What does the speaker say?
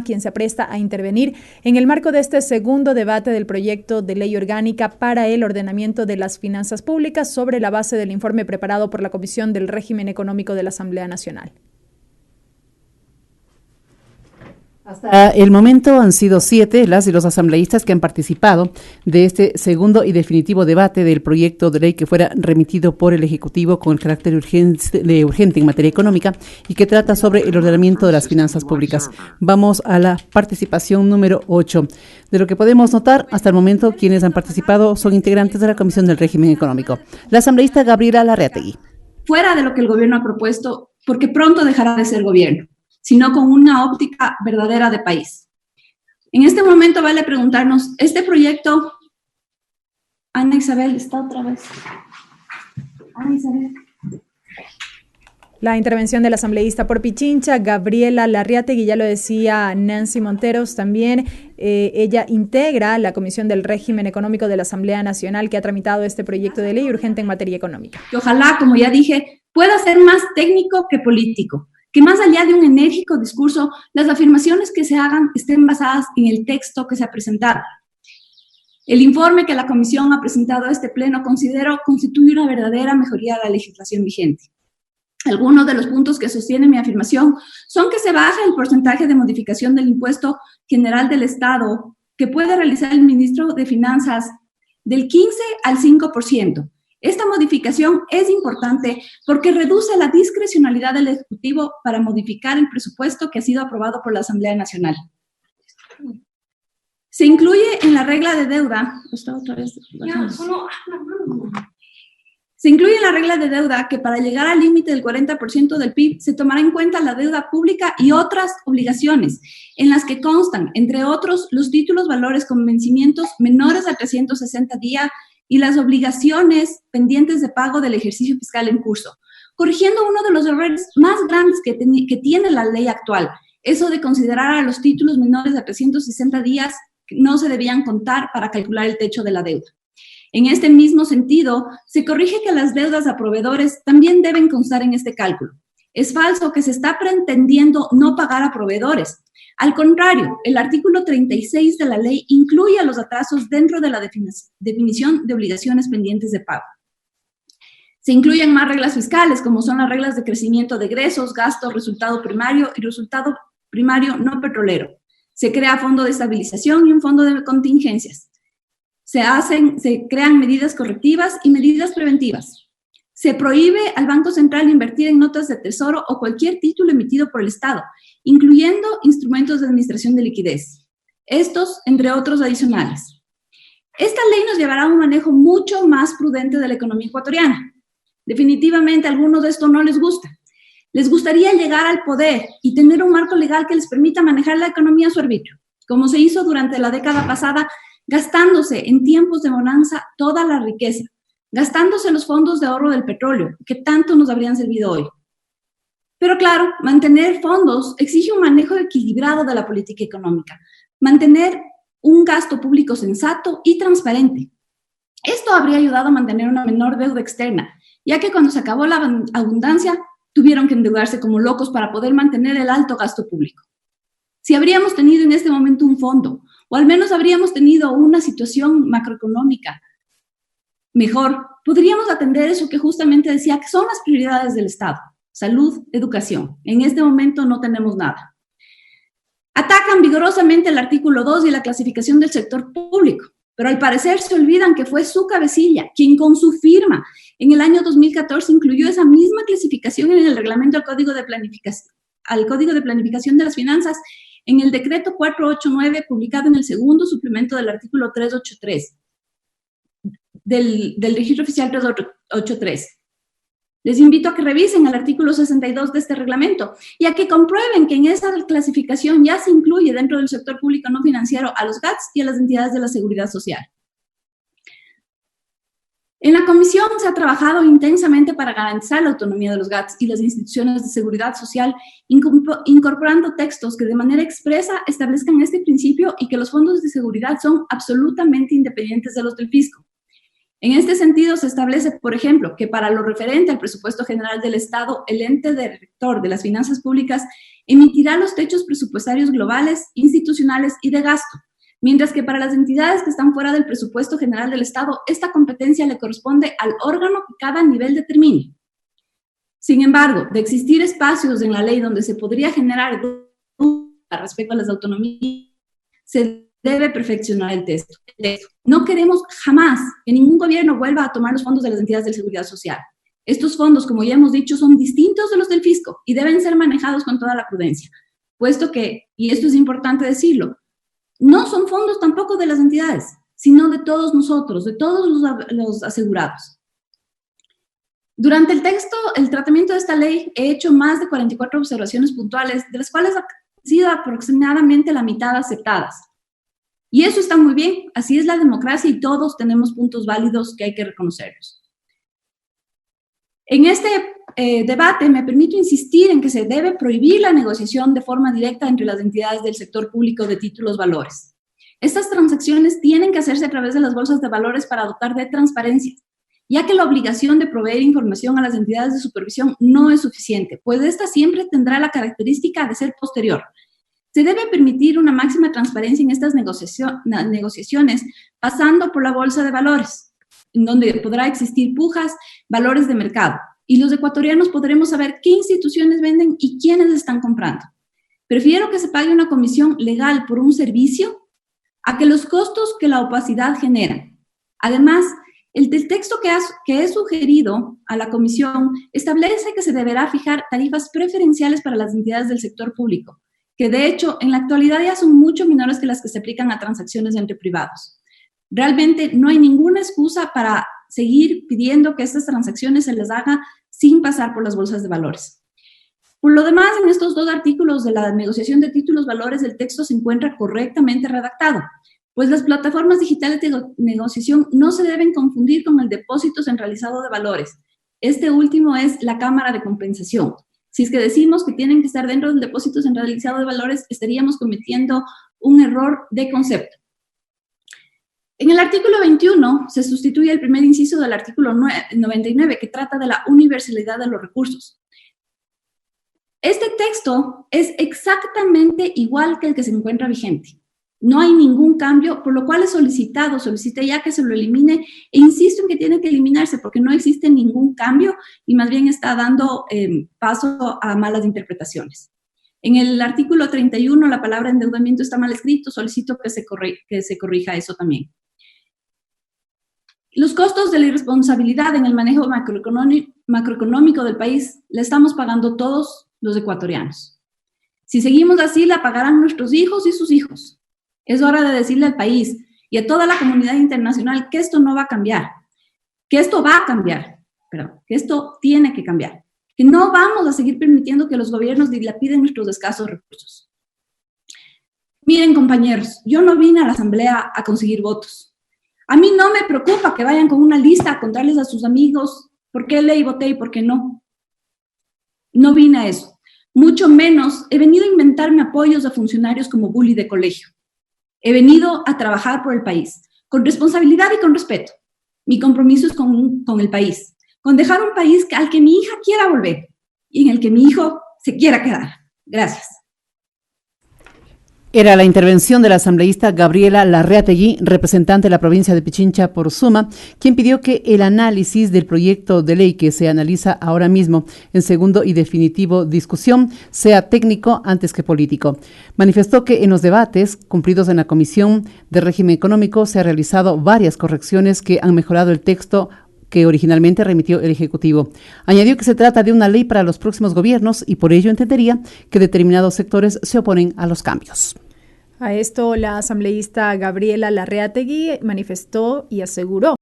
quien se apresta a intervenir en el marco de este segundo debate del proyecto de ley orgánica para el ordenamiento de las finanzas públicas sobre la base del informe preparado por la Comisión del Régimen Económico de la Asamblea Nacional. Hasta el momento han sido 7 las y los asambleístas que han participado de este segundo y definitivo debate del proyecto de ley que fuera remitido por el Ejecutivo con el carácter urgente en materia económica y que trata sobre el ordenamiento de las finanzas públicas. Vamos a la participación número 8. De lo que podemos notar, hasta el momento quienes han participado son integrantes de la Comisión del Régimen Económico. La asambleísta Gabriela Larreategui. Fuera de lo que el gobierno ha propuesto, porque pronto dejará de ser gobierno, sino con una óptica verdadera de país. En este momento vale preguntarnos, ¿este proyecto... Ana Isabel, está otra vez. Ana Isabel. La intervención del asambleísta por Pichincha, Gabriela Larreategui, ya lo decía Nancy Monteros también, ella integra la Comisión del Régimen Económico de la Asamblea Nacional que ha tramitado este proyecto de ley urgente en materia económica. Que ojalá, como ya dije, pueda ser más técnico que político, que más allá de un enérgico discurso, las afirmaciones que se hagan estén basadas en el texto que se ha presentado. El informe que la Comisión ha presentado a este pleno considero constituye una verdadera mejoría de la legislación vigente. Algunos de los puntos que sostienen mi afirmación son que se baja el porcentaje de modificación del impuesto general del Estado que puede realizar el ministro de Finanzas del 15 al 5%. Esta modificación es importante porque reduce la discrecionalidad del Ejecutivo para modificar el presupuesto que ha sido aprobado por la Asamblea Nacional. Se incluye en la regla de deuda, se incluye en la regla de deuda que para llegar al límite del 40% del PIB se tomará en cuenta la deuda pública y otras obligaciones, en las que constan, entre otros, los títulos valores con vencimientos menores a 360 días y las obligaciones pendientes de pago del ejercicio fiscal en curso, corrigiendo uno de los errores más grandes que tiene la ley actual, eso de considerar a los títulos menores a 360 días que no se debían contar para calcular el techo de la deuda. En este mismo sentido, se corrige que las deudas a proveedores también deben constar en este cálculo. Es falso que se está pretendiendo no pagar a proveedores. Al contrario, el artículo 36 de la ley incluye a los atrasos dentro de la definición de obligaciones pendientes de pago. Se incluyen más reglas fiscales, como son las reglas de crecimiento de egresos, gasto, resultado primario y resultado primario no petrolero. Se crea fondo de estabilización y un fondo de contingencias. Se crean medidas correctivas y medidas preventivas. Se prohíbe al Banco Central invertir en notas de tesoro o cualquier título emitido por el Estado, incluyendo instrumentos de administración de liquidez. Estos, entre otros adicionales. Esta ley nos llevará a un manejo mucho más prudente de la economía ecuatoriana. Definitivamente a algunos de esto no les gusta. Les gustaría llegar al poder y tener un marco legal que les permita manejar la economía a su arbitrio, como se hizo durante la década pasada, gastándose en tiempos de bonanza toda la riqueza, gastándose los fondos de ahorro del petróleo, que tanto nos habrían servido hoy. Pero claro, mantener fondos exige un manejo equilibrado de la política económica, mantener un gasto público sensato y transparente. Esto habría ayudado a mantener una menor deuda externa, ya que cuando se acabó la abundancia, tuvieron que endeudarse como locos para poder mantener el alto gasto público. Si habríamos tenido en este momento un fondo, o al menos habríamos tenido una situación macroeconómica mejor, podríamos atender eso que justamente decía que son las prioridades del Estado: salud, educación. En este momento no tenemos nada. Atacan vigorosamente el artículo 2 y la clasificación del sector público, pero al parecer se olvidan que fue su cabecilla quien con su firma en el año 2014 incluyó esa misma clasificación en el reglamento al Código de Planificación de las Finanzas en el decreto 489 publicado en el segundo suplemento del artículo 383 del registro oficial 383. Les invito a que revisen el artículo 62 de este reglamento y a que comprueben que en esa clasificación ya se incluye dentro del sector público no financiero a los GATS y a las entidades de la seguridad social. En la comisión se ha trabajado intensamente para garantizar la autonomía de los GATS y las instituciones de seguridad social, incorporando textos que de manera expresa establezcan este principio y que los fondos de seguridad son absolutamente independientes de los del fisco. En este sentido, se establece, por ejemplo, que para lo referente al presupuesto general del Estado, el ente director de las finanzas públicas emitirá los techos presupuestarios globales, institucionales y de gasto, mientras que para las entidades que están fuera del presupuesto general del Estado, esta competencia le corresponde al órgano que cada nivel determine. Sin embargo, de existir espacios en la ley donde se podría generar dudas respecto a las autonomías, se debe perfeccionar el texto. No queremos jamás que ningún gobierno vuelva a tomar los fondos de las entidades de seguridad social. Estos fondos, como ya hemos dicho, son distintos de los del fisco y deben ser manejados con toda la prudencia, puesto que, y esto es importante decirlo, no son fondos tampoco de las entidades, sino de todos nosotros, de todos los asegurados. Durante el tratamiento de esta ley, he hecho más de 44 observaciones puntuales, de las cuales han sido aproximadamente la mitad aceptadas. Y eso está muy bien, así es la democracia y todos tenemos puntos válidos que hay que reconocerlos. En este debate me permito insistir en que se debe prohibir la negociación de forma directa entre las entidades del sector público de títulos valores. Estas transacciones tienen que hacerse a través de las bolsas de valores para dotar de transparencia, ya que la obligación de proveer información a las entidades de supervisión no es suficiente, pues esta siempre tendrá la característica de ser posterior. Se debe permitir una máxima transparencia en estas negociaciones pasando por la bolsa de valores, en donde podrá existir pujas, valores de mercado, y los ecuatorianos podremos saber qué instituciones venden y quiénes están comprando. Prefiero que se pague una comisión legal por un servicio a que los costos que la opacidad genera. Además, el texto que he sugerido a la comisión establece que se deberá fijar tarifas preferenciales para las entidades del sector público, que de hecho en la actualidad ya son mucho menores que las que se aplican a transacciones entre privados. Realmente no hay ninguna excusa para seguir pidiendo que estas transacciones se les haga sin pasar por las bolsas de valores. Por lo demás, en estos dos artículos de la negociación de títulos valores, el texto se encuentra correctamente redactado, pues las plataformas digitales de negociación no se deben confundir con el depósito centralizado de valores. Este último es la cámara de compensación. Si es que decimos que tienen que estar dentro del depósito centralizado de valores, estaríamos cometiendo un error de concepto. En el artículo 21 se sustituye el primer inciso del artículo 99, que trata de la universalidad de los recursos. Este texto es exactamente igual que el que se encuentra vigente. No hay ningún cambio, por lo cual solicité ya que se lo elimine e insisto en que tiene que eliminarse porque no existe ningún cambio y más bien está dando paso a malas interpretaciones. En el artículo 31 la palabra endeudamiento está mal escrito, solicito que se corrija eso también. Los costos de la irresponsabilidad en el manejo macroeconómico del país la estamos pagando todos los ecuatorianos. Si seguimos así, la pagarán nuestros hijos y sus hijos. Es hora de decirle al país y a toda la comunidad internacional que esto no va a cambiar, que esto va a cambiar, que esto tiene que cambiar, que no vamos a seguir permitiendo que los gobiernos dilapiden nuestros escasos recursos. Miren, compañeros, yo no vine a la asamblea a conseguir votos. A mí no me preocupa que vayan con una lista a contarles a sus amigos por qué ley voté y por qué no. No vine a eso. Mucho menos he venido a inventarme apoyos a funcionarios como bully de colegio. He venido a trabajar por el país, con responsabilidad y con respeto. Mi compromiso es con el país, con dejar un país al que mi hija quiera volver y en el que mi hijo se quiera quedar. Gracias. Era la intervención de la asambleísta Gabriela Larreategui, representante de la provincia de Pichincha por Suma, quien pidió que el análisis del proyecto de ley que se analiza ahora mismo en segundo y definitivo discusión sea técnico antes que político. Manifestó que en los debates cumplidos en la Comisión de Régimen Económico se han realizado varias correcciones que han mejorado el texto que originalmente remitió el Ejecutivo. Añadió que se trata de una ley para los próximos gobiernos y por ello entendería que determinados sectores se oponen a los cambios. A esto la asambleísta Gabriela Larreategui manifestó y aseguró